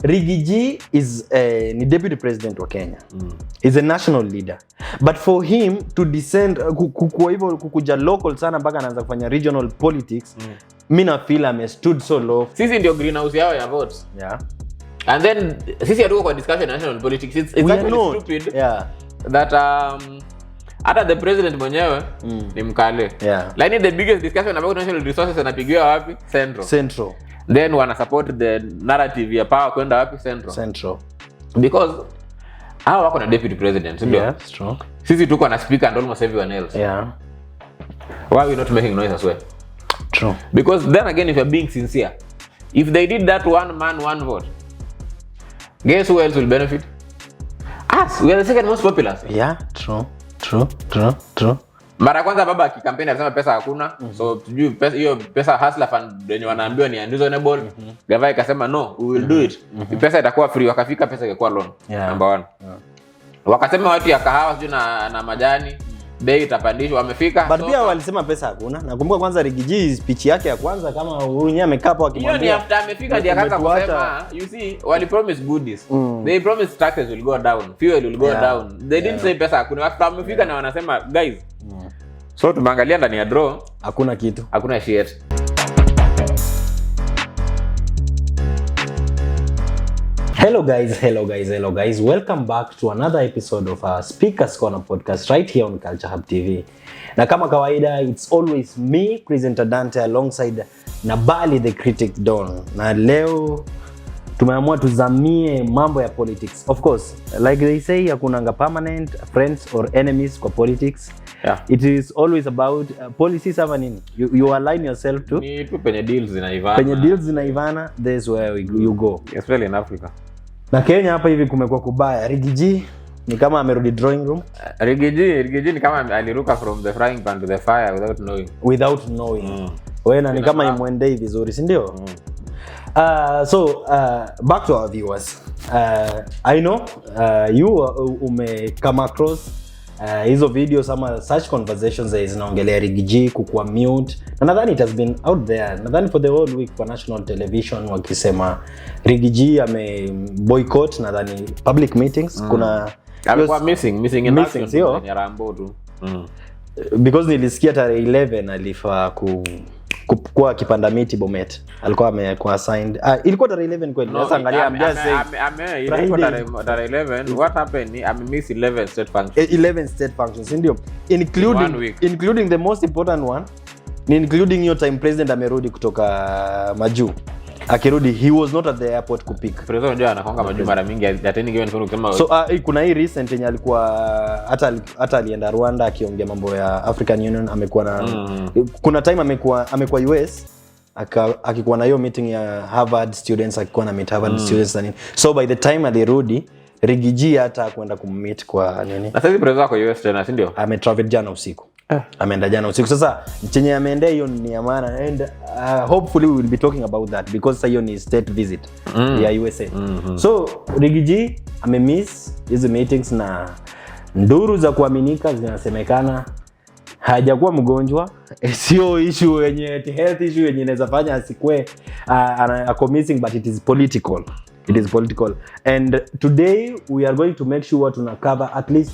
Riggy is the deputy president wa Kenya. He's a national leader. But for him to descend kwa hivyo kukuja local sana mpaka anaanza kufanya regional politics, mimi na feel I'm stood so low. Sisi ndio greenhouse yao ya votes. Yeah. And then sisi hatuko kwa discussion national politics. It's actually stupid. Yeah. That hata the president mwenyewe ni mkale. Yeah. Like the biggest discussion about national resources anapigiwa wapi? Central. Then wana support the narrative ya power kwenda wapi? Central. Because hao wako na deputy president, ndio? Yeah, strong. Sisi tuko na speaker and almost everyone else. Yeah. Why are we not making noise as well? True. Because then again, if you're being sincere, if they did that one man, one vote, guess who else will benefit? Us. We are the second most popular. Yeah, true. Mara kwanza baba akikampeni alisema pesa hakuna. So tujui pesa hiyo pesa hustler fund yenye wanaambiwa ni unreasonable. Gavana akasema no, we will do it. Pesa itakuwa free, wakafika pesa ikakuwa loan. Number 1. Wakasema watu ya kahawa sio na majani bei itapandishwa, wamefika. But pia walisema pesa hakuna. Nakumbuka kwanza Riggy speech yake ya kwanza kama huyu amekaa hapo akimwambia. Hiyo ni after amefika ndio akaanza kusema, you see, wali promise goodies. They promised taxes will go down, fuel will go down. They didn't say pesa hakuna. After amefika na wanasema guys. So tumeangalia ndani ya draw, hakuna kitu. Hakuna shit. Hello guys. Welcome back to another episode of our Speakers Corner podcast right here on Culture Hub TV. Na kama kawaida, it's always me, presenter Dante, alongside Nabali the critic Don. Na leo tumeamua tuzamie mambo ya politics. Of course, like they say, hakunanga permanent friends or enemies kwa politics. Yeah. It is always about policies ama nini. You align yourself to. Ni tu penye deals zinaivana. Penye deals zinaivana, that's where you go. Especially in Africa. Na Kenya hapa hivi kumekuwa kubaya. Riggy ni kama amerudi drawing room. Riggy ni kama aliruka from the frying pan to the fire without knowing. Wewe ni kama imwendei vizuri, si ndio? So back to our viewers. I know you ume come across hizo videos ama such conversations zinaongelea Riggy kukuwa mute. Na nadhani it has been out there. Nadhani for the whole week kwa national television wakisema Riggy ame boycott nadhani public meetings. Kuna alikuwa missing in action ya Rambo tu. Because nilisikia tarehe 11 alifaa kwa kipanda miti Bomet. Alikuwa amekuwa assigned. Ilikuwa tarehe 11 kweli. Sasa angalia ilikuwa tarehe 11. What happened ni miss 11 state functions. 11 state functions ndio. Including the most important one. Including your time president amerudi kutoka Maju. Akirudi he was not at the airport kupick. President ndio anakonga Maju mara mingi attending event kusema. So kuna hii recent yenye alikuwa hata alienda Rwanda akiongea mambo ya African Union, amekuwa na kuna time amekuwa US akikuwa na hiyo meeting ya Harvard students, akikuwa na meet Harvard students na nini. So by the time alirudi Riggy hata kwenda kummeet kwa nini. Na sasa president wako US tena, si ndio? Ametravel jana usiku. Ameenda jana usiku. Sasa chenye ameendea hiyo ni ya maana, and hopefully we will be talking about that because hiyo ni state visit ya USA. So Riggy amemiss hizo meetings na nduru za kuaminika zinasemekana hajakuwa mgonjwa. Sio issue yenye health issue yenye inaweza fanya asikwe ako missing, but it is political. It is political. And today we are going to make sure tuna cover at least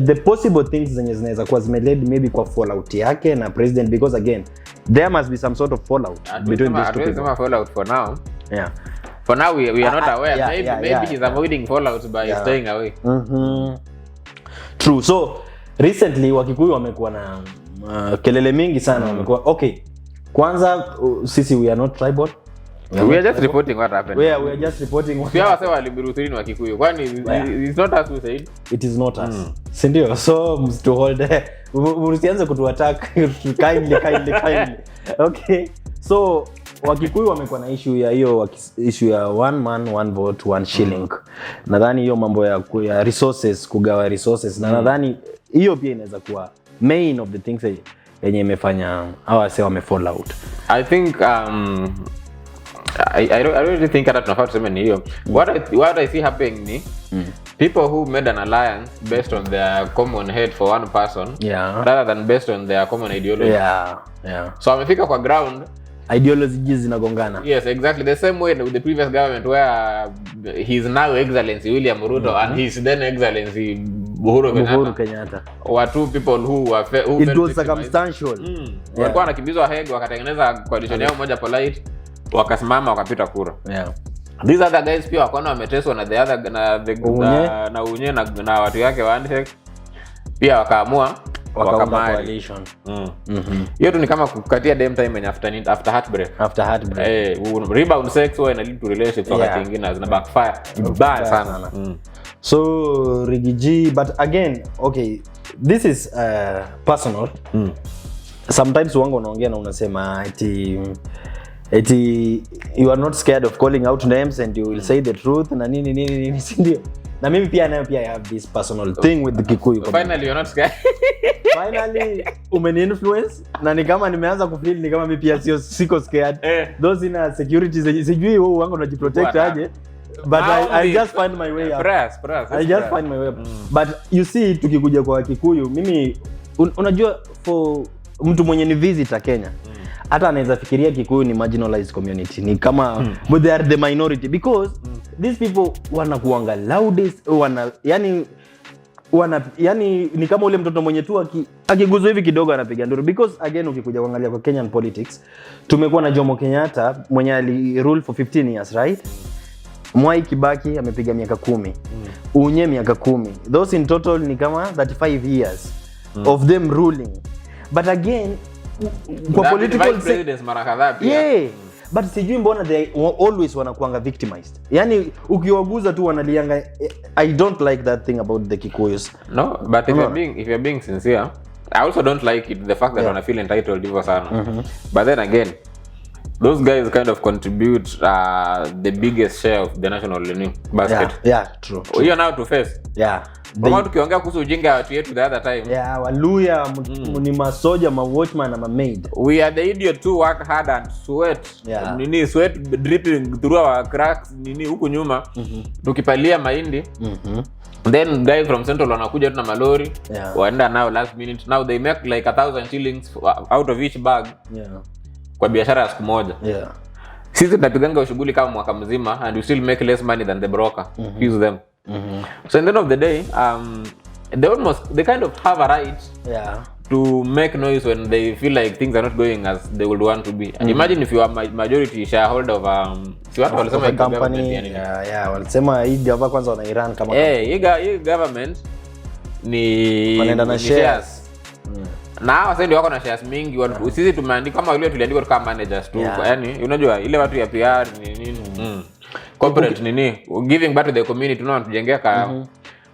the possible things zenye zinaweza kuwa zimeled maybe kwa fallout yake na president, because again there must be some sort of fallout between these two people. Fallout for now. Yeah. For now we are not aware. Maybe he's avoiding fallout by staying away. True. So recently Wakikuyu wamekuwa na kelele mingi sana. Wamekuwa okay. Kwanza sisi we are not tribal. We are just reporting what happened. We are just reporting what. Pia wasema walibiruthini Wakikuyu. Kwani it's not us who said. It is not us. Sindio? So to hold msianze kutu attack kindly. Okay. So Wakikuyu wamekuwa na issue ya hiyo issue ya one man one vote one shilling. Nadhani hiyo mambo ya resources, kugawa resources, na nadhani hiyo pia inaweza kuwa main of the things yenye imefanya hawa sasa wame fall out. I think I really think that tunafaa tuseme ni hiyo. What I see happening ni people who made an alliance based on their common hate for one person rather than based on their common ideology. Yeah. So amefika kwa ground ideologies zinagongana. Yes, exactly the same way with the previous government where his now excellency William Ruto and his then excellency Uhuru Kenyatta were two people who it was circumstantial. Walikuwa wanakimbizwa Hague wakatengeneza coalition yao moja polite, wakasimama wakapita kura. These other guys pia wakaona wameteswa na the other na Unye na watu yake wa handshake pia wakaamua wakaunda coalition. Hiyo tu ni kama kukatia dem time after heartbreak. Rebound sex or lead to relationships wakati nyingine zina backfire bad sana. So Riggy G, but again, okay, this is personal. Sometimes wangu unaongea na unasema eti you are not scared of calling out names and you will say the truth na nini sindio. Na mimi pia nayo pia I have this personal thing with the Kikuyu community. Finally you're not scared. Finally umeni influence na ni kama nimeanza kufeel ni kama mimi pia siko scared. Those in security sijui wewe wangu unajiprotect aje. But I just find my way up. I just find my way up. But you see tukikuja kwa Kikuyu mimi unajua for mtu mwenye ni visitor Kenya hata anaweza fikiria Kikuyu ni marginalized community, ni kama but they are the minority because these people wanakuanga loudest, yani ni kama ule mtoto mwenye tu akiguzwa hivi kidogo anapiga nduru. Because again ukikuja kuangalia kwa Kenyan politics tumekuwa na Jomo Kenyatta mwenye ali rule for 15 years, right? Mwai Kibaki amepiga miaka 10. Unye miaka 10. Those in total ni kama 35 years of them ruling. But again kwa political presidents mara kadhaa pia. But sijui mbona they always wanakuanga victimized. Yani ukiwaguza tu wanalianga. I don't like that thing about the Kikuyus. No, but if you're being sincere, I also don't like it the fact that wana feel entitled hivyo sana. But then again, those guys kind of contribute the biggest share of the national basket. True. Hiyo now to face. Kama tukiongea kuhusu ujinga watu yetu the other time. Waluya ni masoja, ma watchman na ma maid. We are the idiot to work hard and sweat. Sweat dripping through our cracks huku nyuma. Tukipalia mahindi. Then guys from Central wanakuja tu na malori. Waenda now last minute. Now they make like 1,000 shillings out of each bag. Kwa biashara ya siku moja. Sisi tunapiganga shughuli kama mwaka mzima and we still make less money than the broker. Use them. So at the end of the day, they kind of have a right to make noise when they feel like things are not going as they would want to be. And imagine if you are majority shareholder of a company. Walisema hii gava kwanza wana Iran kama hii government ni wanaenda na shares. Na wasa ndio wako na shares mingi. Sisi tumeandika kama vile tuliandika kama managers tu. Yaani unajua ile watu ya PR ni corporate giving back to the community tunatujengea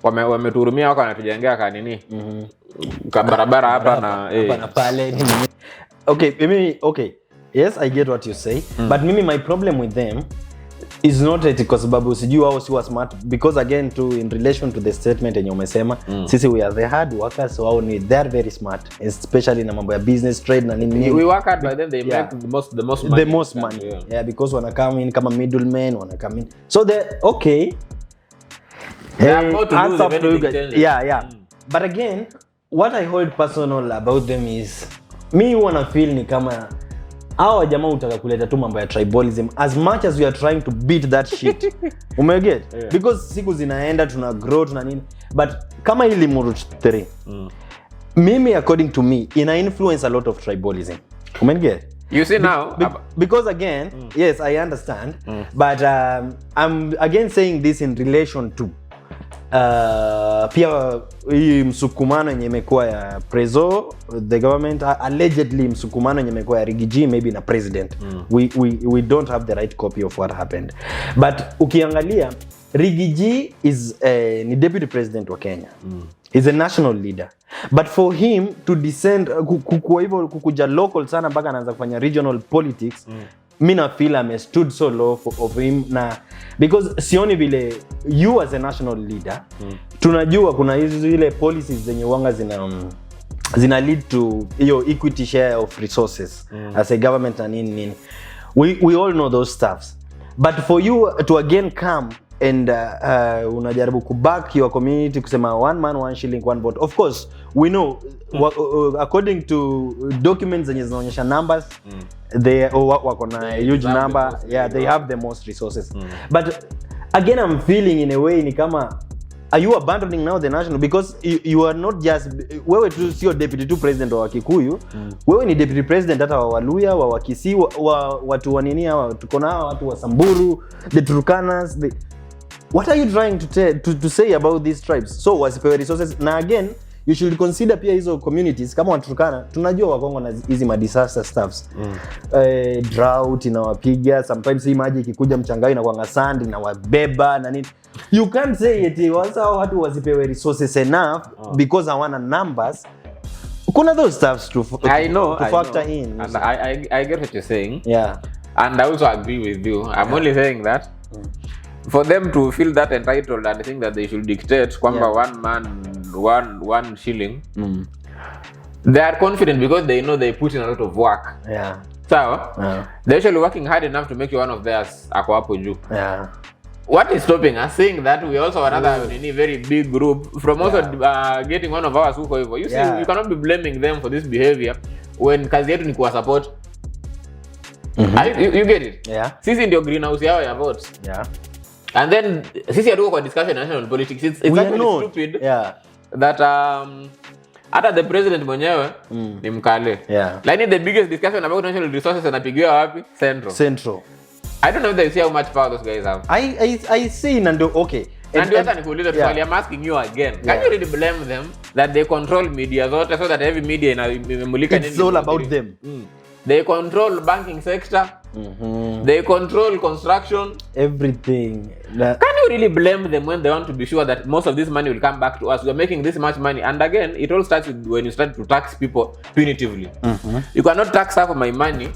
wametuhurumia wako wanatujengea ka barabara hapa na pale. Okay, yes, I get what you say, but my problem with them is not kwa sababu sijui wao si smart, because again in relation to the statement yenye umesema sisi we are the hard workers, so wao they are very smart, especially na mambo ya business trade na nini. We work hard but then they make the most money. Because wana come in kama middlemen, wana come in, so they they are about to lose eventually. But again what I hold personal about them is me wanna feel ni kama hawa jamaa utaka kuleta tu mambo ya tribalism as much as we are trying to beat that shit. Umeget? Because siku zinaenda tuna grow tuna nini, but kama ili Murut 3 mimi according to me ina influence a lot of tribalism. Umeget? You see now because again yes I understand but I'm again saying this in relation to pia hii msukumano yenye imekuwa ya Prezo, the government allegedly msukumano yenye imekuwa ya Riggy G maybe na president. We don't have the right copy of what happened, but ukiangalia Riggy G is ni deputy president wa Kenya. He's a national leader, but for him to descend kwa hivyo kukuja local sana mpaka anaanza kufanya regional politics, mimi na feel I'm stood so low of him na because sioni vile you as a national leader tunajua kuna hizo ile policies zenye wanga zina lead to hiyo equity share of resources as a government and nini. We all know those stuffs, but for you to again come and unajaribu kuback your community kusema one man one shilling one vote. Of course we know according to documents zenye zinaonyesha numbers, they wako na huge number, they have the most resources. But again I'm feeling in a way ni kama, are you abandoning now the national, because you are not just wewe tu sio deputy tu president wa Kikuyu, wewe ni deputy president hata wa Waluya, wa Wakisii, watu wa nini hawa, tuko na watu wa Samburu, the Turkanas, what are you trying to say about these tribes? So wasipewe resources, na again you should consider pia hizo communities kama Waturkana, tunajua Wakongo na hizi disaster stuffs. Drought inawapiga, sometimes hii maji ikikuja mchangao inakuwa sand na wabeba na nini. You can't say eti watu wasipewe resources enough because hawana numbers. Kuna those stuffs to factor in. And I get what you're saying. Yeah. And I also agree with you. I'm only saying that for them to feel that entitled and think that they should dictate kwamba one man one shilling, they are confident because they know they put in a lot of work. Yeah. So they're actually working hard enough to make you one of theirs ako hapo juu. Yeah. What is stopping us saying that we also another very big group from also getting one of ours huko hivyo? You see, you cannot be blaming them for this behavior when kazi yetu ni kuwa support. You get it? Yeah. Sisi ndio greenhouse yao ya votes. Yeah. And then sisi hatuko kwa discussion on national politics. It's actually stupid that hata the president mwenyewe ni mkale. Like the biggest discussion about national resources anapigiwa wapi? Central. I don't know if they see how much power those guys have. I see Nando, okay. And you have to kuuliza swali, I'm asking you again. Can you really blame them that they control media zote so that every media inamulika nini? It's all about them. They control banking sector. They control construction. Everything. Can you really blame them when they want to be sure that most of this money will come back to us? We are making this much money. And again, it all starts with when you start to tax people punitively. You cannot tax half of my money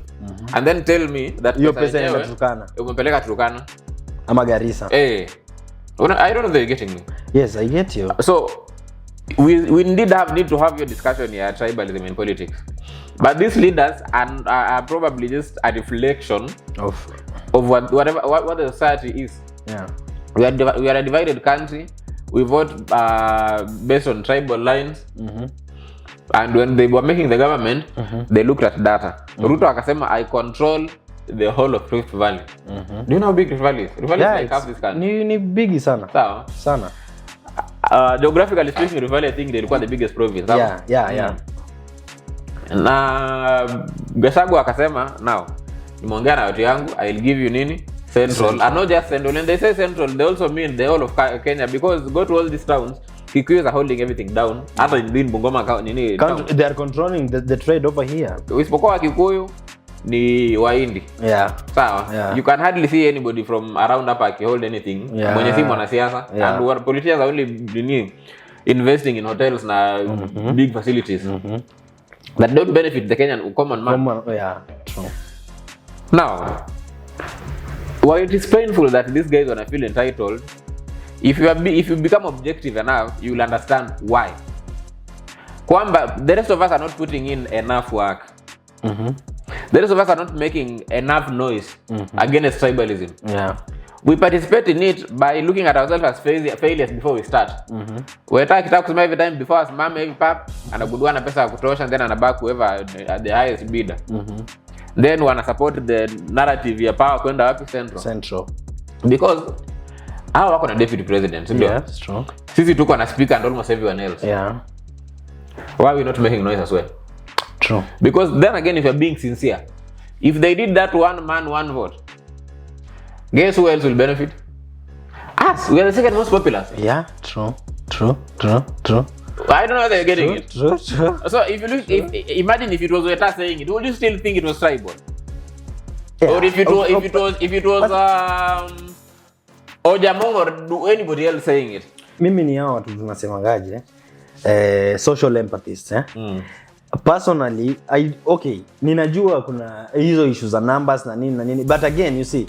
and then tell me that your pesa inaenda Turkana. Umepeleka Turkana. Ama Garissa. I don't know if they're getting me. Yes, I get you. So, we need to have your discussion here, tribalism in politics. But these leaders are probably just a reflection of what the society is. Yeah. We are a divided country. We vote based on tribal lines. And when they were making the government, they looked at data. Ruto akasema, I control the whole of Rift Valley. Do you know how big Rift Valley is? Rift Valley is like half this country. Ni big sana. Sawa. Sana. Geographically speaking, Rift Valley I think they're the biggest province. Yeah. Na Gachagua akasema, now nimeongea na watu yangu, I'll give you nini? Central. And not just Central. And they say Central, they also mean the whole of Kenya, because go to all these towns, Kikuyus are holding everything down. Hata in Bungoma nini? They are controlling the trade over here. Isipokuwa Kikuyu ni Wahindi. Yeah. Sawa. Yeah. You can hardly see anybody from around hapa akihold anything. Mwenye si mwanasiasa. And what politicians are only investing in hotels na big facilities. That don't benefit the Kenyan common man. True. Now, while it is painful that these guys wanna feel entitled, if you become objective enough, you will understand why. Kwamba the rest of us are not putting in enough work. The rest of us are not making enough noise against tribalism. Yeah. We participate in it by looking at ourselves as failures before we start. We're kitaka kusema every time before asimame hivi pap anagundua na pesa ya kutosha, then anabaki whoever the highest bidder. Then wana support the narrative ya power kwenda wapi? Central. Because hao wako na deputy president, ndio? Yeah, strong. Sisi tuko na speaker and almost everyone else. Yeah. Why are we not making noise as well? True. Because then again, if you're being sincere, if they did that one man one vote, guess who else will benefit? Us. We are the second most popular. Yeah, true. I don't know how they're getting it. True. So if you look, imagine if it was Weta saying it, would you still think it was tribal? Yeah. Or if it was Ojamong or anybody else saying it? Mimi ni hao watu tunasemangaje? Social empathists, Personally, ninajua kuna hizo issues za numbers na nini, but again, you see,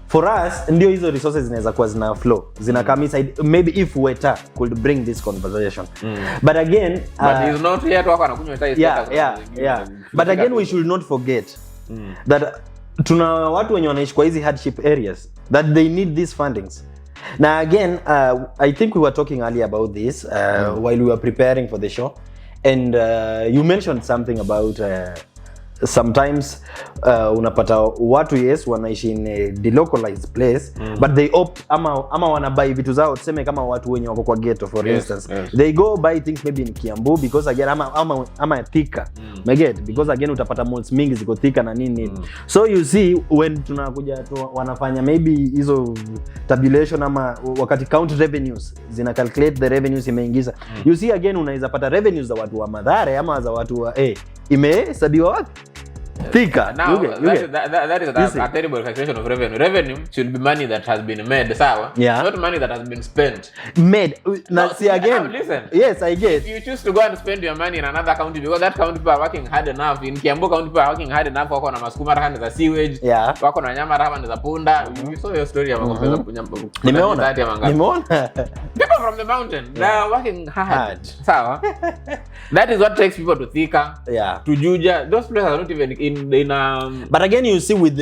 for us ndio hizo resources zinaweza kuwa zina flow, zina come inside. Maybe if Weta could bring this conversation, but again, but he's not here to anakunywa chai. Yeah. But again, we should not forget that tuna watu wenye wanaishi kwa hizi hardship areas that they need these fundings. Now again, I think we were talking earlier about this while we were preparing for the show, and you mentioned something about sometimes unapata watu yes wanaishi in a delocalized place but they opt ama wanabuy vitu zao tuseme kama watu wenye wako kwa ghetto for instance they go buy things maybe in Kiambu because again ama Thika get because again utapata malls mingi ziko Thika na nini so you see when tunakuja wanafanya maybe hizo tabulation ama wakati county revenues zina calculate the revenues imeingiza you see again unaweza pata revenues za watu wa Mathare ama za watu wa imehesabiwa wapi Thika. Now, that is a terrible calculation of revenue. Revenue should be money that has been made, sawa? Not money that has been spent. Made. Now, see again. Listen. Yes, I get. If you choose to go and spend your money in another county because that county people are working hard enough, in Kiambu county people are working hard enough, wako na masukuma raka za sewage, wako na nyama raka za punda. You saw your story ya makompeza kunyamba. Nimeona. People from the mountain, they are working hard. Sawa? That is what takes people to Thika, to Juja. Those places are not even in but again you see with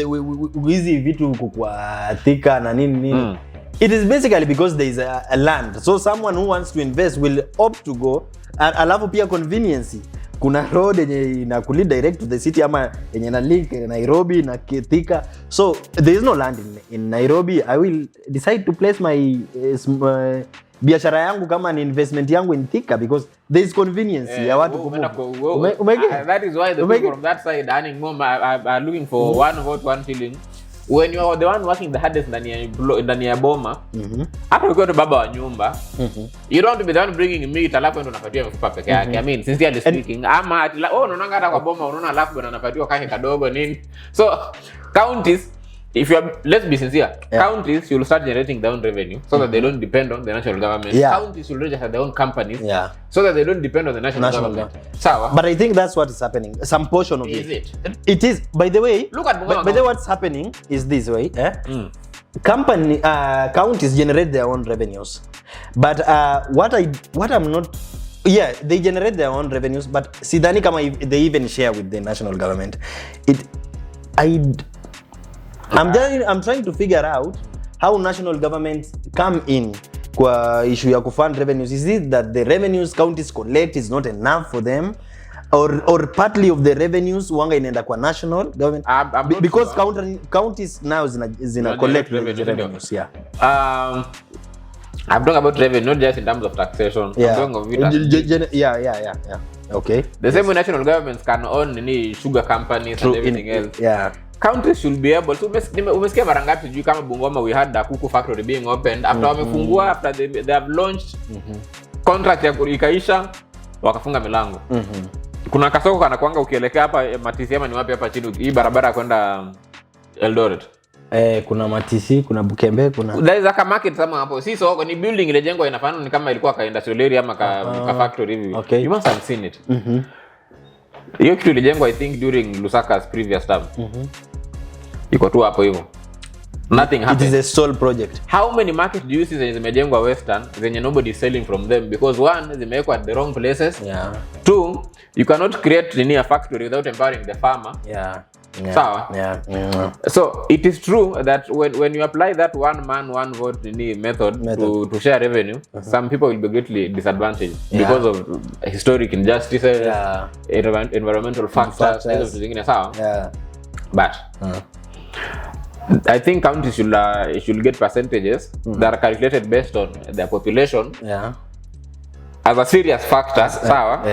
hizi vitu kwa Thika na nini it is basically because there is a land so someone who wants to invest will opt to go alafu pia convenience kuna road yenye inakulead direct to the city ama yenye na link Nairobi na Thika so there is no land in Nairobi I will decide to place my biashara yangu kama ni investment yangu in Thika because there is convenience ya watu that is why the people from that side earning more are looking for one vote one feeling when you are the one working the hardest ndani ya boma hata ukiwa tu baba wa nyumba you don't want to be the one bringing meat alafu ndo unapatiwa mfupa peke yake I mean sincerely speaking ama unaona hata kwa boma unaona alafu ndo unapatiwa kake kadogo nini so counties if you are, let's be sincere, counties should start generating their own revenue so that they don't depend on the national government. Counties should register their own companies so that they don't depend on the national government. Sawa. But I think that's what is happening. Some portion of it. It is. By the way, look at by the way, what's happening is this way. Counties generate their own revenues. But what I'm not. Yeah, they generate their own revenues, but sidhani kama they even share with the national government. I'm trying to figure out how national governments come in kwa issue ya kufund revenues. Is it that the revenues counties collect is not enough for them or partly of the revenues wanga inaenda kwa national government because counties now zina collect revenues I'm talking about revenue not just in terms of taxation. I'm talking of okay the same way national governments can own any sugar companies and everything else counties should be able to umesikia mara ngapi juu kama Bungoma we had the kuku factory being opened after wamefungua after they have launched contract ya ikaisha wakafunga milango kuna kasoko kana kwanga ukielekea hapa Matisi ama ni wapi hapa chini hii barabara kwenda Eldoret kuna Matisi kuna Bukembe kuna there is a market sama hapo si soko ni building ile jengo inafanana ni kama ilikuwa ka industrial area ama ka factory hivi you must have seen it hiyo kitu ilijengwa I think during Lusaka's previous term iko tu hapo hivyo nothing happened. It is a sole project. How many market do you see zenye zimejengwa Western zenye nobody is selling from them because one zimewekwa at the wrong places two you cannot create a factory without empowering the farmer sawa so it is true that when you apply that one man one vote method to share revenue some people will be greatly disadvantaged because of historic injustices environmental factors hizo zingine sawa but I think counties should get percentages that are calculated based on their population as a serious factor sawa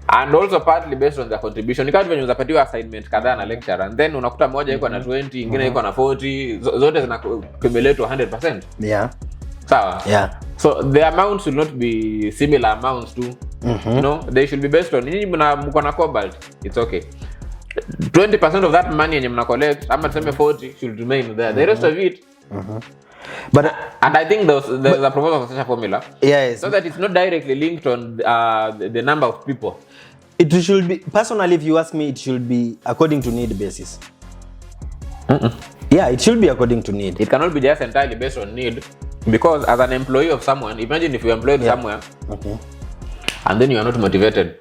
and also partly based on their contribution. Ikawa venye unapatiwa assignment kadhaa na lecturer and then unakuta moja iko na 20 ingine iko na 40 zote zina accumulate to 100%. Sawa? So the amount should not be similar amounts to they should be based on nyinyi mko na cobalt it's okay. 20% of that money yenye mna collect ama tuseme 40 should remain there. The rest of it but and I think there's a proposal of such a formula so that it's not directly linked on the number of people. It should be personally if you ask me it should be according to need basis. It should be according to need. It cannot be just entirely based on need because as an employee of someone imagine if you employed somewhere and then you are not motivated.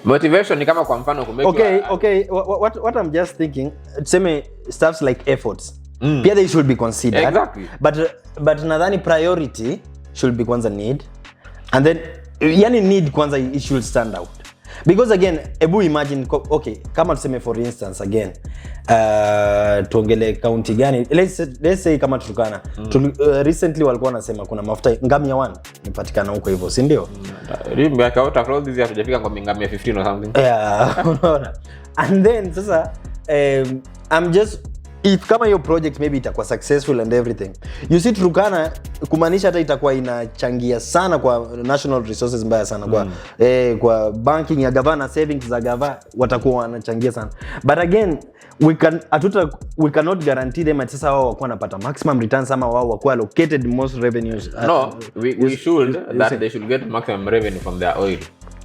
Motivation ni kama kwa mfano kumake okay what I'm just thinking tuseme stuffs like efforts pia they should be considered. Exactly. But nadhani priority should be kwanza need, and then yani need kwanza it should stand out, because again ebu imagine, okay, kama tuseme for instance again tuongele county gani, let's say kama Turkana. Recently walikuwa wanasema kuna mafuta ngamia 1 ipatikana huko hivyo, si ndio? Miaka yote across this year tujafika kwa ngamia 15 or something. Yeah, unaona. And then sasa I'm just, if kama hiyo project maybe itakuwa successful and everything, you see Turkana kumaanisha hata itakuwa inachangia sana kwa national resources mbaya sana kwa banking ya gavana, savings za gavana watakuwa wanachangia sana, but again we cannot guarantee them at sasa wao wako wanapata maximum returns ama wao wako allocated most revenues. No, we should that they should get maximum revenue from their oil.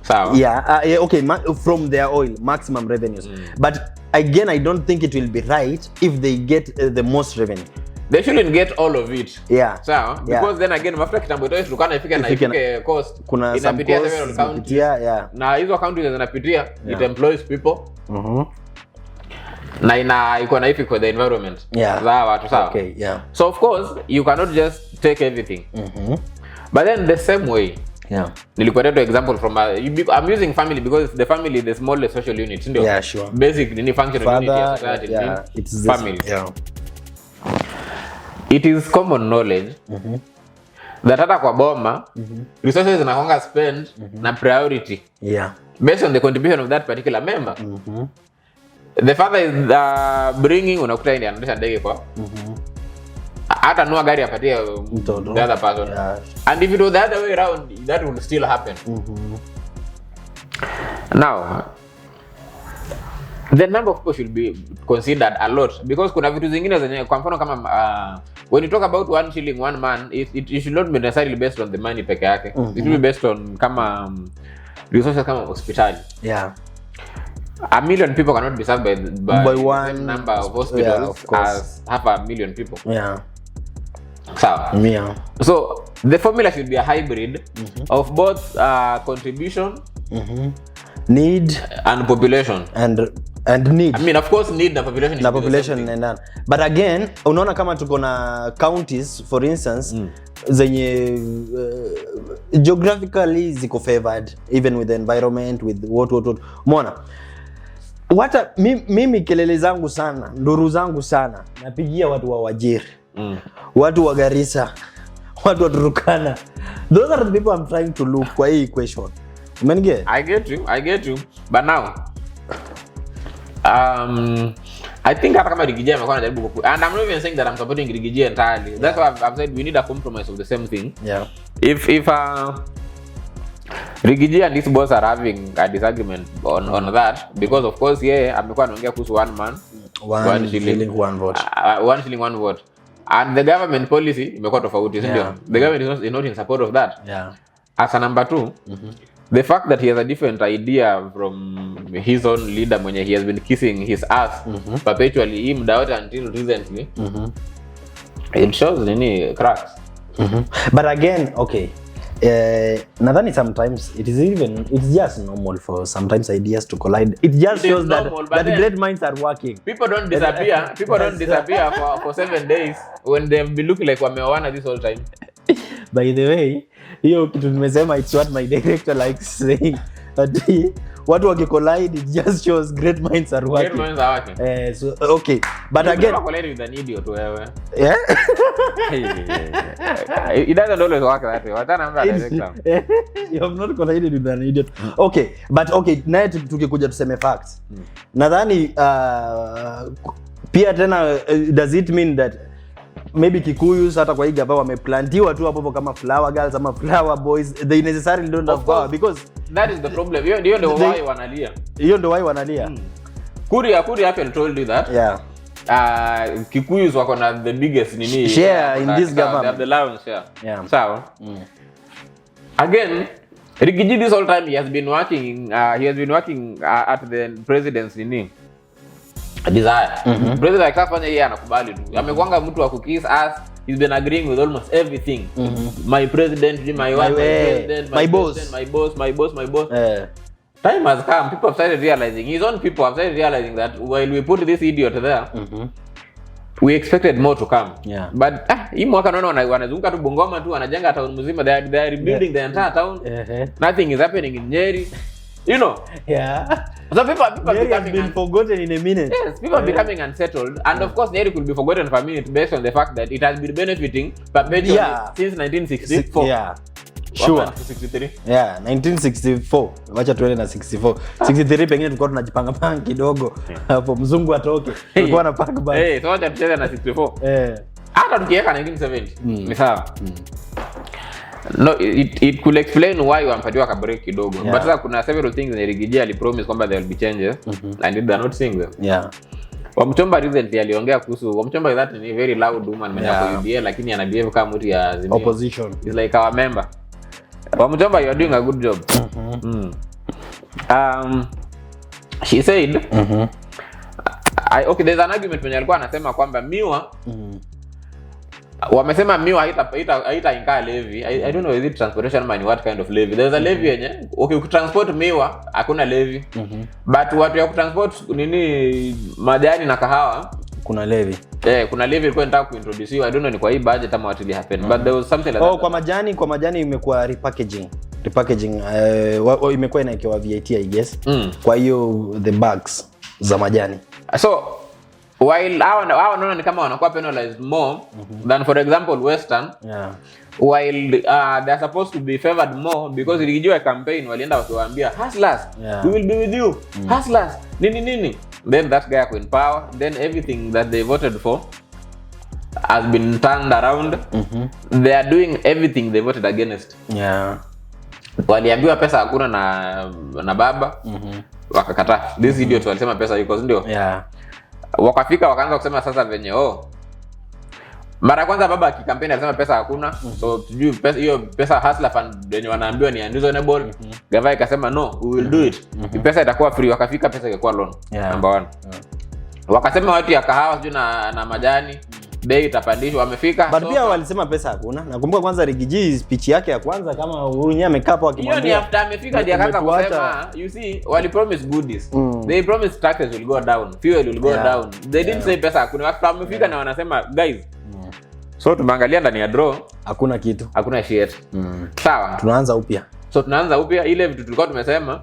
So yeah, okay, from their oil maximum revenues, but again I don't think it will be right if they get the most revenue. They shouldn't get all of it. Yeah. Sawa, because then again mafuta kitambo itoe Turkana ifike cost, kuna inapitia several counties. Yeah. Na hizo counties zinapitia it employs people. Na iko na effect for the environment. Sawa watu, sawa. Okay, yeah. So of course you cannot just take everything. But then the same way, nilikuwa to example from I'm using family because the family is the smallest social unit, ndio? Yeah, sure. Basic ni functional unit of society, it's family. Yeah. It is common knowledge that hata kwa boma resources zinakonga spend na priority based on the contribution of that particular member. The father is bringing, unakuta ndi anaendesha ndege kwa hata nua gari apatia the other person. And if it was the other way around, that would still happen. Now the number of people should be considered a lot, because kuna vitu zingine zenye kwa mfano kama when you talk about 1 shilling 1 man, it should not be necessarily based on the money peke yake. It should be based on kama resources kama hospitali. Yeah. 1 million people cannot be served by one number of hospitals as 500,000 people. So the formula should be a hybrid of both contribution, need and population, and need. I mean, of course need na population is population and that. But again, unaona kama tuko na counties for instance zenye geographically ziko favored even with the environment, with what umeona. Mimi kelele zangu sana, nduru zangu sana napigia watu wa Wajir, watu wa Garissa, watu wa Turkana. Those are the people I'm trying to look kwa hii equation. Umenige? I get you. But now I think hata kama Riggy amekuwa anajaribu and I'm not even saying that I'm supporting Riggy entirely. That's why I've said we need a compromise of the same thing. Yeah. If Riggy and this boss are having a disagreement on that, because of course amekuwa anaongea kuhusu one man, one shilling, one vote. 1 shilling 1 vote. And the government policy imekuwa tofauti, ndio? The government is not in support of that. As a number 2, the fact that he has a different idea from his own leader mwenye he has been kissing his ass perpetually him doubt until recently, it shows nini cracks. But again, okay, nadhani sometimes it's just normal for sometimes ideas to collide. It just shows normal, that great minds are working. People don't disappear. People don't disappear for 7 days when they've been looking like wameoana this whole time. By the way, hiyo kitu nimesema, it's what my director likes saying, that watu wakicollide, it just shows great minds are working. Great minds are working. So okay, but you again collide with an idiot wewe. Yeah. It doesn't always work that way. Watana mbaya director. You have not collided with an idiot. Okay, but okay, naye tukikuja tuseme facts. Nadhani pia tena does it mean that maybe Kikiuyus hata kwa hii gava wameplantiwa tu hapo kama flower girls ama flower boys, they necessarily don't have power, because that is the problem. Hiyo ndio why wanalia. Hiyo ndio why wanalia. Kuria happen told you that. Yeah. Kikiuyus wako na the biggest share in this government. They have the lion's share. Yeah. So again, Riggy this whole time he has been working at the president's desire. President akafanya yeye anakubali tu. Amekuanga mtu wa kukiss us. He's been agreeing with almost everything. My president, my wife, my boss. Time has come. People have started realizing, his own people have started realizing that while we put this idiot there, we expected more to come. Yeah. But hii mwaka naona wanazunguka tu Bungoma tu wanajenga town mzima, they are rebuilding the entire town. Nothing is happening in Nyeri. You know? Yeah. So people have been forgotten in a minute. Yes, people are becoming unsettled, and of course Nyeri could be forgotten for a minute based on the fact that it has been benefiting perpetually since 1964. Yeah. Sure. 63. Yeah, 1964. Wacha tuende na 64. 63 pengine tulikuwa tunajipanga panga kidogo. Hapo mzungu atoke. Tulikuwa na pack bag. So wacha tucheze na 64. Hata tukiweka 1970. Ni sawa. No, it could explain why wampatiwa ka break kidogo. But sasa kuna several things in Riggy ali promise kwamba there will be changes and they are not seeing them. Yeah. Wamchomba recently aliongea kuhusu Wamchomba that is a very loud woman mwenye kwa UDA lakini ana behave kama mtu ya Azimio. Opposition. He's like our member. Wamchomba, you are doing a good job. She said okay, there's an argument when alikuwa anasema kwamba miwa wamesema miwa haita inkaa levy. I don't know is it transportation money, what kind of levy. There's a levy yenye okay ukitransport miwa hakuna levy. But watu ya kutransport nini majani na kahawa kuna levy. Kuna levy ilikuwa inataka kuintroduce. I don't know ni kwa hii budget ama what will happen. But there was something like that. Kwa majani imekuwa repackaging imekuwa inaekewa VAT I guess. Kwa hiyo the bags za majani. So while hawa naona ni kama wanakuwa penalized more than for example Western. While they are supposed to be favored more because ilijua campaign walienda wakiwaambia hustlers we will be with you. Hustlers nini. Then that guy in power, then everything that they voted for has been turned around. They are doing everything they voted against. Waliambiwa pesa hakuna na baba. Wakakataa. This idiot walisema pesa iko ndio. Wakafika wakaanza kusema sasa venye mara kwanza baba akikampeni alisema pesa hakuna. So tujui pesa hiyo pesa hustler fund yenye wanaambiwa ni unreasonable. Gava ikasema no, we will do it. Pesa itakuwa free. Wakafika pesa ikakuwa loan. Number 1. Wakasema watu ya kahawa sijui na majani bei itapandishwa, wamefika. But pia walisema pesa hakuna. Nakumbuka kwanza Riggy speech yake ya kwanza kama Urunya amekaa hapo akimwambia. Hiyo ni after amefika ndio akaanza kusema you see wali promise goodies. They promised taxes will go down, fuel will go down. They didn't say pesa hakuna. After amefika na wanasema guys. So tumeangalia ndani ya draw hakuna kitu. Hakuna shit. Sawa. Tunaanza upya. So tunaanza upya ile vitu tulikuwa tumesema.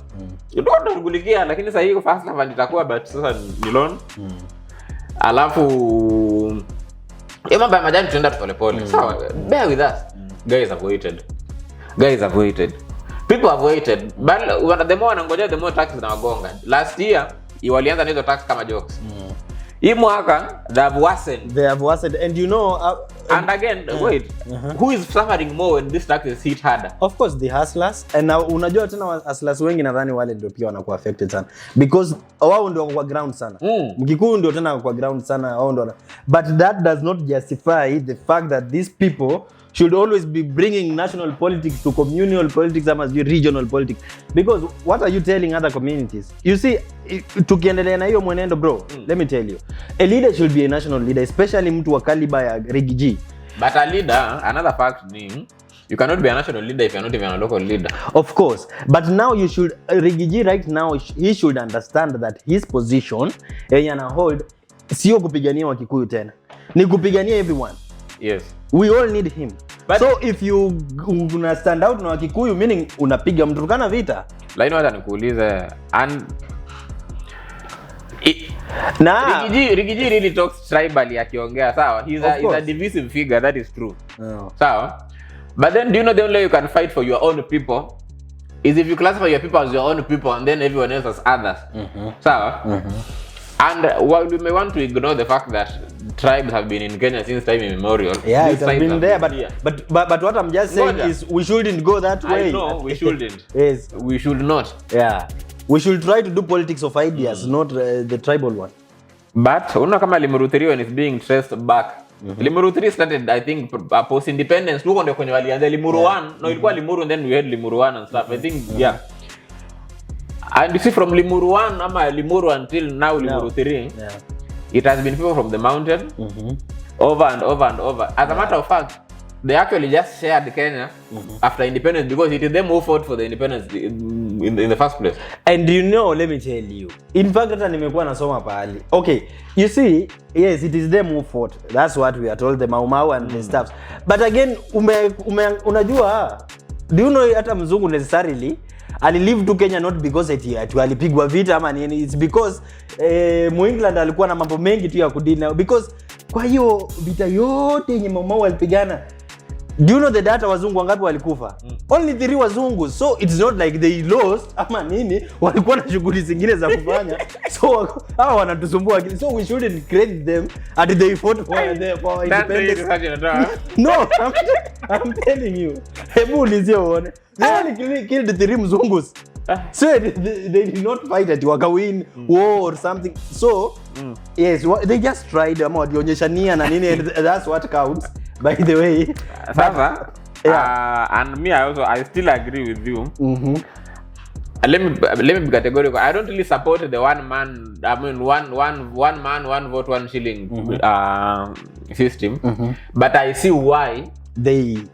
Tulikuwa tunashughulikia lakini sasa hii fast fund itakuwa but sasa ni loan. Alafu mambo ya majani tunaenda polepole. Sawa, bear with us. Guys have waited. People have waited. But the more wanangoja the more taxes na wagonga. Last year walianza na hizo tax kama jokes. Hii mwaka they have worsened and you know and again wait who is suffering more when this taxes hit harder? Of course the hustlers, and unajua tena hustlers wengi nadhani wale ndio pia wanakuwa affected sana because wao ndio kwa ground sana. Mkikuyu ndio tena kwa ground sana wao ndio. But that does not justify the fact that these people should always be bringing national politics to communal politics as regional politics, because what are you telling other communities? You see, tukiendelea na hiyo mwenendo bro, let me tell you, a leader should be a national leader, especially mtu wa caliber ya Riggy. But a leader, another fact being, you cannot be a national leader if you're not even a local leader. Of course, but now you should, Riggy right now, he should understand that his position yana hold sio kupigania Wakikuyu tena, ni kupigania everyone. Yes. We all need him. But so if you una stand out na Wakikuyu, meaning unapiga Mturkana vita. Lakini wacha nikuulize, and Riggy really talks tribally akiongea, sawa? He's a divisive figure, that is true. Sawa? But then do you know the only way you can fight for your own people is if you classify your people as your own people and then everyone else as others. Sawa? And while we may want to ignore the fact that tribes have been in Kenya since time immemorial. Yeah, it has been there, but what I'm just saying is we shouldn't go that way. I know, we shouldn't. Yes. We should not. Yeah. We should try to do politics of ideas, not the tribal one. But unaona kama Limuru 3 when it's being traced back. Limuru 3 started, I think, post independence. Tuko ndio kwenye walianza Limuru 1. No, ilikuwa Limuru and then we had Limuru 1 and stuff. I think yeah. And you see from Limuru 1 ama Limuru until now Limuru 3. It has been people from the mountain over and over and over. As a matter of fact, they actually just shared Kenya after independence because it is them who fought for the independence in the first place. And you know, let me tell you, in fact hata nimekuwa nasoma pahali. Okay, you see, yes, it is them who fought. That's what we are told, the Mau and the stuff. But again, unajua, do you know hata mzungu necessarily alilive to Kenya not because eti alipigwa vita ama nini, it's because Mu England alikuwa na mambo mengi tu ya kudina, because kwa hiyo vita yote yenye Mau walipigana, do you know the data wazungu wangapi walikufa? Only 3 wazungu. So it's not like they lost ama nini, walikuwa na shughuli zingine za kufanya. So hawa wanatusumbua. So we shouldn't credit them at they fought for independence. No, I'm telling you. Hebu ulizie uone. They only killed 3 mzungus. So they did not fight at win war or something. So yes, they just tried ama walionyesha nia na nini, and that's what counts. By the way, Sasa, and me I still agree with you. Let me be categorical. I don't really support the one man man, one vote, one shilling system. But I see why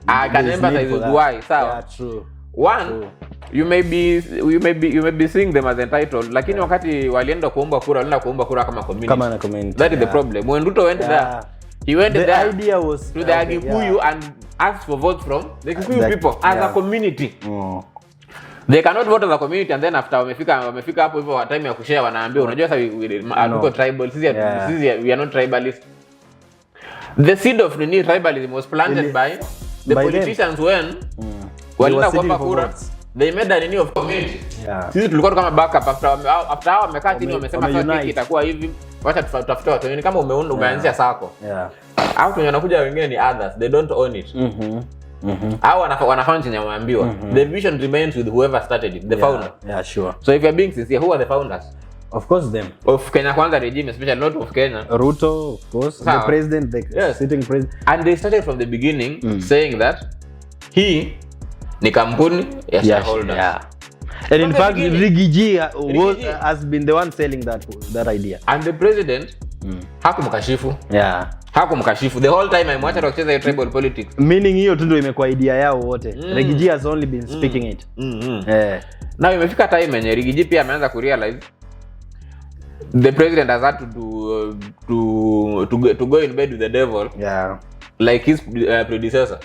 I can empathize with why. So, yeah, true. One, true. You may be seeing them as entitled, lakini wakati walienda kuomba kura kama community. That is the problem. When Ruto went there, he went the there idea was to the Kikuyu and asked for votes from the Kikuyu people as a community. They cannot vote as a community, and then after wamefika hapo hivyo time ya kushare wanaambia unajua sasa we tribal, sisi we are not tribalist. The seed of the tribalism was planted by the politicians when walina kuomba kura. They made a new of community. Sisi tulikuwa kama backup after wamekaa chini wamesema sasa itakuwa hivi, wacha tutafute watu wengine kama umeanzia sako. Au tunakuja wengine ni others, they don't own it. Au wanafanya chenye wameambiwa. The vision remains with whoever started it, the founder. Yeah, sure. So if you're being sincere, who are the founders? Of course them. Of Kenya Kwanza regime, especially not of Kenya. Ruto, of course, the president, the sitting president. And they started from the beginning saying that he ni kampuni ya shareholders. And in fact, Riggy has been the one selling that idea. And the president hakumkashifu. Hakumkashifu. The whole time I'm watching wakicheza tribal politics. Meaning hiyo tu ndio imekuwa idea yao wote. Riggy has only been speaking it. Now imefika time yenye Riggy pia ameanza kurealize the president has had to go in bed with the devil. Like his predecessor.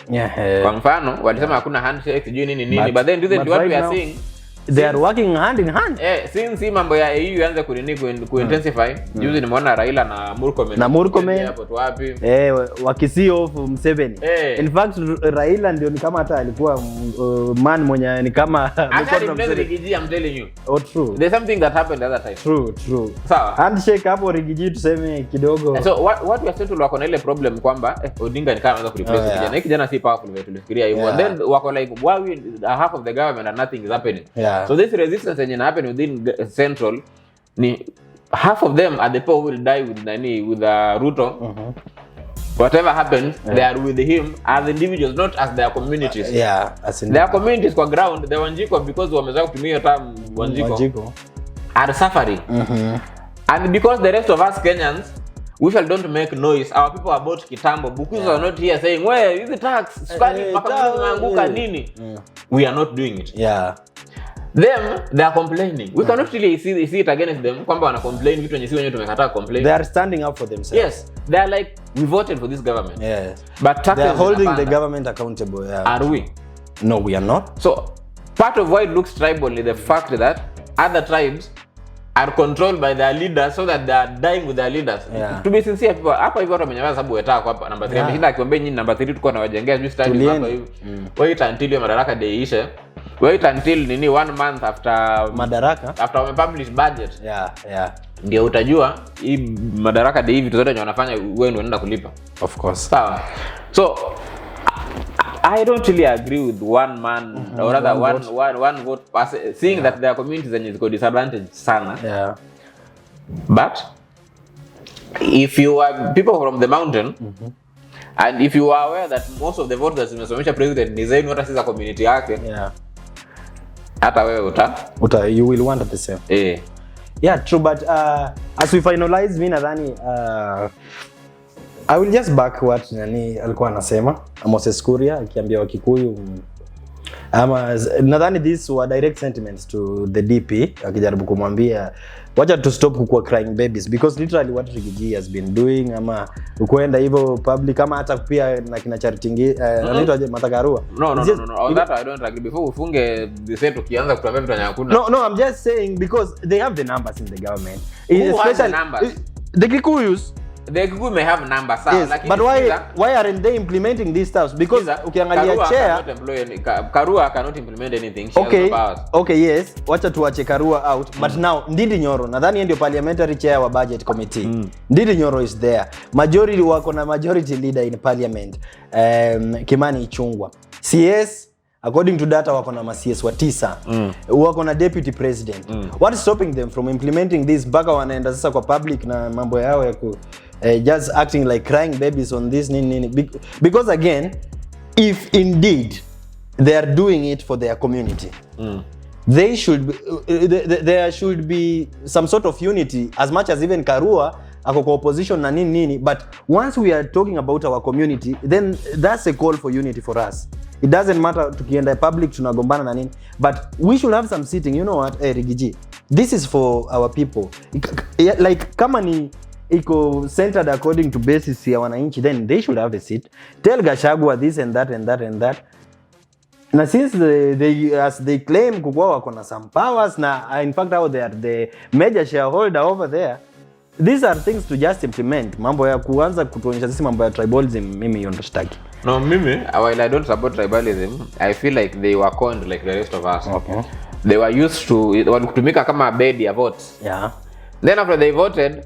Kwa mfano walisema hakuna handshake sijui nini, but then what we are seeing, they are working hand in hand. Since mambo ya EU ianze kuintensify, juzi nimeona Raila na Murkomen hapo tu wapi wakisi of Museveni. In fact Raila ndio ni kama hata alikuwa man mwenye ni kama Riggy, I'm telling you. Oh, true. There's something that happened the other time. True. Sawa. Handshake hapo Riggy tuseme kidogo. So what we are saying wako na ile problem kwamba Odinga ni kama anaweza kureplace kijana. Hiki kijana si powerful vile tulifikiria hivyo. Then wako like why half of the government and nothing is happening. So this resistance engine happen within Central, half of them are the people who will die with Ruto. Whatever happens, they are with him as individuals, not as their communities. As in their communities kwa ground, the Wanjiko, because wamezoea kutumia term Wanjiko, are suffering. And because the rest of us Kenyans, we shall don't make noise. Our people are about kitambo. Bukusu are not here saying, where is the tax? Sukari makamu maanguka nini? We are not doing it. Them, they are complaining. We cannot really see it against them. Kwamba wana complain vitu wenye si wenyewe tumekataa complain. They are standing up for themselves. Yes, they are like, we voted for this government. But they are holding the government accountable. Are we? No, we are not. So part of why it looks tribal is the fact that other tribes are controlled by their leaders, so that they are dying with their leaders. To be sincere, people hapa hivi watu wamenyamaza sababu wetaka hapa number 3. Ameshinda akiombe nyinyi number 3 tuko na wajengea juu stadium hapa hivi. Wait until your madaraka day ishe. Wait until 1 month after madaraka, after we publish budget. Ndio utajua hii madaraka day hivi zote wanafanya wewe ndio unaenda kulipa. Of course. Sawa. So I don't really agree with one man or rather one vote seeing that their communities are ziko disadvantaged sana. But if you are people from the mountain, and if you are aware that most of the votes that zimesomesha president ni zenu hata sisi community yake, hata wewe you will want the same. True, but as we finalize, mimi nadhani I will just back what nani alikuwa anasema Moses Kuria akiambia Wakikuyu ama nadhani these were direct sentiments to the DP akijaribu kumwambia wacha to stop kukua crying babies because literally what Riggy has been doing ama ukwenda hivyo public kama hata pia na kina Charity anaitwa Matakarua. No. On that I don't agree. Before ufunge the set ukianza kutuambia vitu nyakuna. No, I'm just saying because they have the numbers in the government. Especially numbers. The Kikuyus. The Kikuyu may have numbers, yes, like but why aren't they implementing these stuff? Because ukiangalia chair Karua cannot implement anything. She okay, has no powers. Okay, yes. Wacha tuache Karua out. But now Ndindi Nyoro, nadhani ndio parliamentary chair wa budget committee. Ndindi Nyoro is there. Majority wako na majority leader in parliament. Kimani Ichung'wah. CS according to data wako na CS wa 9. Wako na deputy president. What is stopping them from implementing this? Baka wanaenda sasa kwa public na mambo yao ya ku just acting like crying babies on this nini. Because again, if indeed they are doing it for their community, they should be, there should be some sort of unity as much as even Karua ako kwa opposition na nini. But once we are talking about our community, then that's a call for unity for us. It doesn't matter tukienda public tunagombana na nini, but we should have some sitting. You know what, Riggy, this is for our people. Like kama ni iko centered according to basis ya wananchi, then they should have a seat. Tell Gachagua this and that and that and that. Na since they claim kukua wako na some powers na in fact how they are the major shareholder over there, these are things to just implement. Mambo ya kuanza kutuonyesha sisi mambo ya tribalism, mimi hiyo ndo sitaki. No, mimi while I don't support tribalism, I feel like they were conned like the rest of us. Okay. They were used to kutumika kama bed ya votes. Yeah. Then after they voted,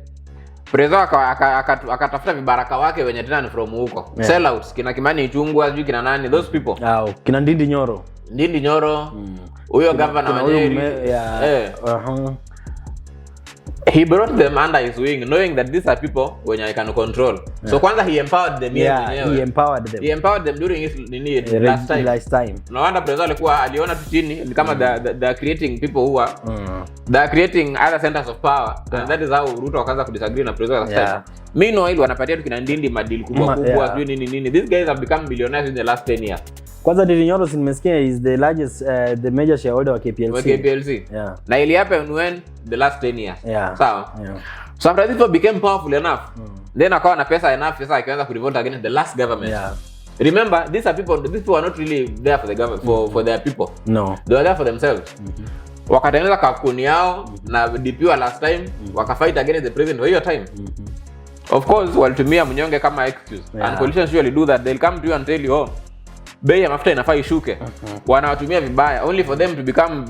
Prezo akatafuta vibaraka wake wenye tena ni from huko. Yeah. Sellouts, kina Kimani Ichung'wah, sijui kina nani, those people. Kina Ndindi Nyoro. Huyo governor wa Nyeri. He brought them under his wing, knowing that these are people when I can control. Yeah. So kwanza he empowered them. He empowered them. He empowered them during his last time. No wonder Prezo alikuwa aliona tu chini ni kama they are creating people who are they are creating other centers of power. And that is how Ruto akaanza kudisagree na Prezo last time. Meanwhile wanapatia tu kina Ndindi madili kubwa sijui nini. These guys have become billionaires in the last 10 years. Kwanza Ndindi Nyoro nimesikia is the largest the major shareholder wa KPLC. Yeah. Na ili happen when the last 10 years. Yeah. Sawa. Yeah. So after this people became powerful enough. Then akawa na pesa enough sasa akaanza ku revolt against the last government. Yeah. Remember these people are not really there for the government for their people. No. They are there for themselves. Wakatengeneza kakuni yao na DP wa last time wakafight against the president for your time. Of course walitumia mnyonge kama excuse. And politicians usually do that. They'll come to you and tell you, oh, bei ya mafuta inafaa ishuke. Wanawatumia vibaya only for them to become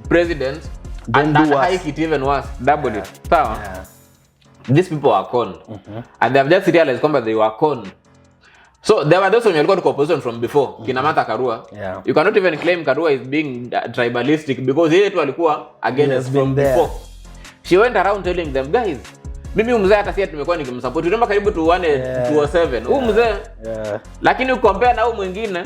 presidents and hike it even worse, double it. Sawa? These people are conned. And they have just realized kwamba they were conned. So there were those who walikuwa kwa opposition from before. Kina Martha Karua. Yeah. You cannot even claim Karua is being tribalistic because yeye tu alikuwa against from before. She went around telling them, guys, mimi mzee hata si tumekuwa nikimsupport. Tunaomba karibu tuone 207. Mzee. Lakini ukompare na mwingine.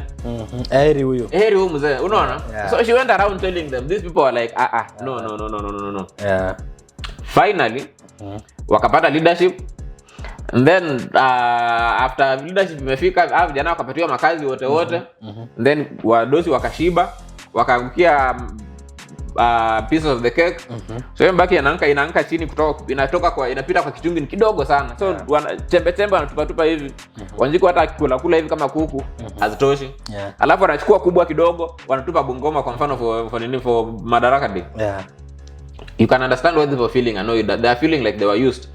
Heri huyo mzee. Unaona? So she went around telling them, these people are like no. Yeah. Finally, wakapata leadership. And then after leadership imefika, vijana wakapatiwa makazi wote. Then wadosi wakashiba, wakaangukia piece of the cake. So hiyo mbaki inaanka chini inapita kwa kichungi kidogo sana. So chembe wanatupa hivi. Wanjiko hata kula hivi kama kuku hazitoshi. Alafu wanachukua kubwa kidogo wanatupa Bungoma kwa mfano for Madaraka Day. You can understand what they were feeling. I know that they are feeling like they were used.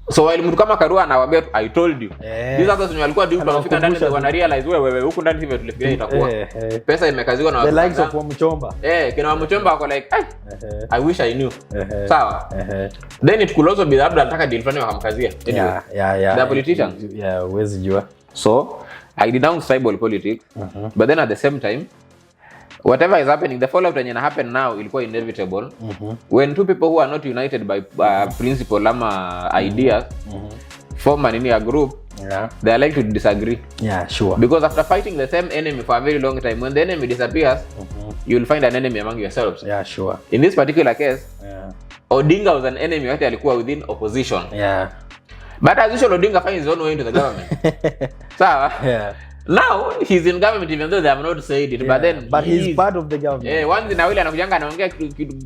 So while mtu kama Karua anawaambia I told you. These others when walikuwa deep wanafika ndani wana realize wewe huku ndani hivi tulifikiria itakuwa. Pesa imekaziwa na the likes of Mchomba. Kina Mchomba wako like I wish I knew. Sawa. Then it could also be that anataka deal fulani wakamkazia. Yeah. The politicians. Huwezi jua. So I denounce tribal politics. But then at the same time whatever is happening, the fallout that happen now ilikuwa inevitable. When two people who are not united by principle ama ideas form a group, they are likely to disagree. Yeah, sure. Because after fighting the same enemy for a very long time, when the enemy disappears, you will find an enemy among yourselves. Yeah, sure. In this particular case, Odinga was an enemy wakati alikuwa within opposition. But as usual, Odinga finds his own way into the government. Sawa? Yeah. Now he's in government even though they have not said it, but he's part of the government. Once in a while anakujanga anaongea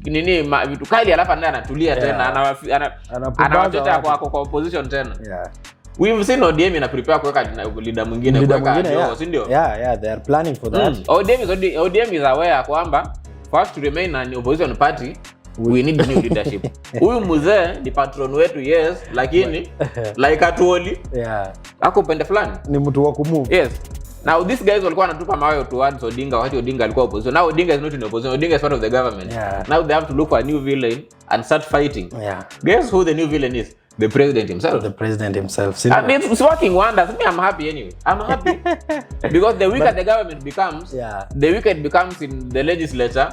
nini vitu kali alafu anatulia tena anawachocha kwa opposition tena. Yeah. We've seen ODM ina prepare kuweka leader mwingine kuweka si ndio? Yeah, they are planning for that. ODM is aware kwamba for us to remain an opposition party we need new leadership. Huyu mzee ni patron wetu, yes, lakini like atuoli. Yeah. Ako pende fulani. Ni mtu wa kumove. Yes. Now these guys walikuwa wanatupa mawe towards Odinga wakati Odinga alikuwa opposition. Now Odinga is not in opposition. Odinga is part of the government. Yeah. Now they have to look for a new villain and start fighting. Yeah. Guess who the new villain is? The president himself. The president himself. I mean, it's working wonders. Me, I'm happy anyway. I'm happy because the weaker the government becomes, the weaker it becomes in the legislature,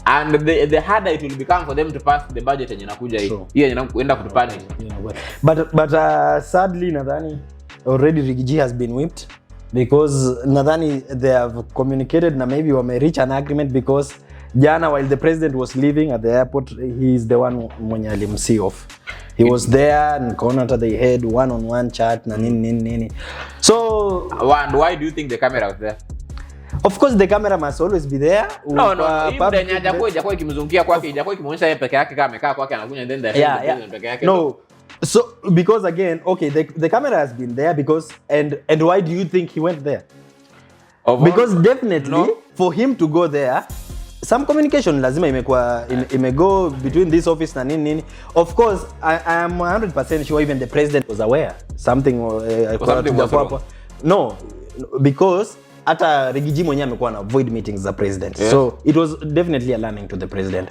and the harder it will become for them to pass the budget yenye inakuja hii. Hiyo inaenda kutupanish. But sadly nadhani already Riggy has been whipped because nadhani they have communicated na maybe wame reach an agreement because jana while the president was leaving at the airport, he is the one mwenye alimsee off. He was there and Konata they had one-on-one chat na nini. So and why do you think the camera was there? Of course the camera must always be there. No, even hajakuwa ikimzungukia kwake, hajakuwa ikimuonyesha yeye peke yake kama amekaa kwake anakunya then the president peke yake. No. So because again, okay, the camera has been there because and why do you think he went there? Because definitely for him to go there, some communication lazima imego between this office na nini. Of course, I am 100% sure even the president was aware something was wrong. No, because hata Riggy mwenyewe amekuwa na avoid meetings za president. Yeah. So it was definitely a learning to the president.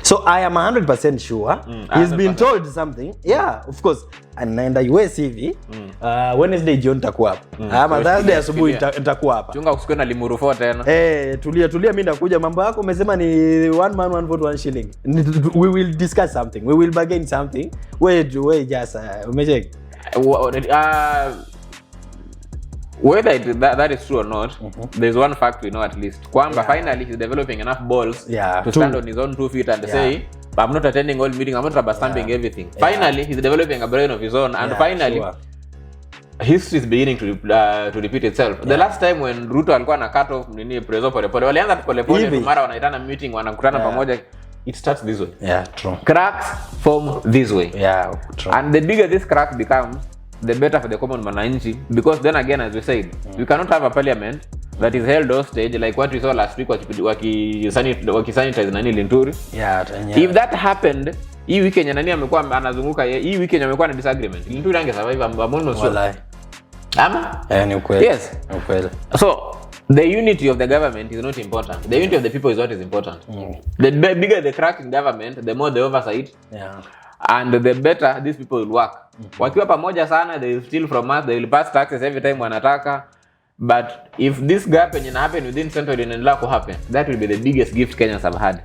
So I am 100% sure he's been told something. Yeah, of course. Anaenda US hivi. Wednesday jioni nitakuwa hapa. Ama Thursday asubuhi nitakuwa hapa. Chunga usikue na limuru 4 tena. Tulia mimi ndakuja, mambo yako umesema ni 1 man 1 vote 1 shilling. We will discuss something. We will bargain something. Wait just umecheck. Whether that is true or not, there's one fact we know at least. Kwamba finally he's developing enough balls to stand on his own 2 feet and say, I'm not attending all meetings, I'm not rubber stamping everything. Finally, he's developing a brain of his own, and finally, history is beginning to repeat itself. The last time when Ruto alikuwa na cut off nini prezo pole walianza pole mara wanaitana meeting wanakutana pamoja. It starts this way. Yeah, true. Cracks form this way. Yeah, true. And the bigger this crack becomes, the better for the common mananchi, because then again, as we said, we cannot have a parliament that is held hostage like what we saw last week wakisanitize nani Linturi. If that happened, hii weekend nani amekuwa anazunguka, hii weekend amekuwa na disagreement, Linturi ange survive among so. Ama? Ni ukweli. Yes. Ukweli. So the unity of the government is not important. The unity of the people is what is important. The bigger the crack in government, the more the oversight. And the better these people will work. Wakiwa pamoja sana, they will steal from us, they will pass taxes every time wanataka. But if this gap ina happen within Central inaendelea ku happen, that will be the biggest gift Kenyans have had.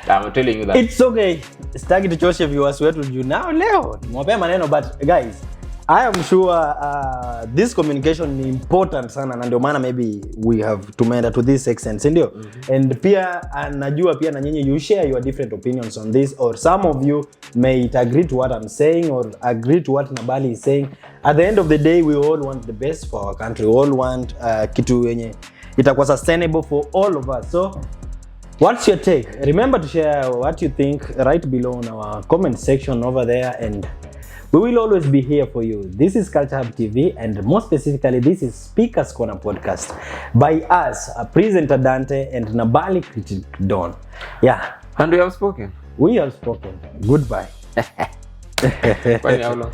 I'm telling you that. It's okay. Sitaki tuchoshe viewers wetu juu nao leo. Nimewapea maneno, but guys, I am sure this communication ni important sana na ndio maana maybe we have tumeenda to this extent, ndio? And pia najua pia na nyinyi you share your different opinions on this, or some of you may agree to what I'm saying or agree to what Nabali is saying. At the end of the day, we all want the best for our country. We all want kitu yenye itakuwa sustainable for all of us. So what's your take? Remember to share what you think right below in our comment section over there, and we will always be here for you. This is Culture Hub TV, and more specifically, this is Speakers Corner podcast by us, presenter Dante and Nabali Critic Don. Yeah. And we have spoken. We have spoken. Goodbye. How long?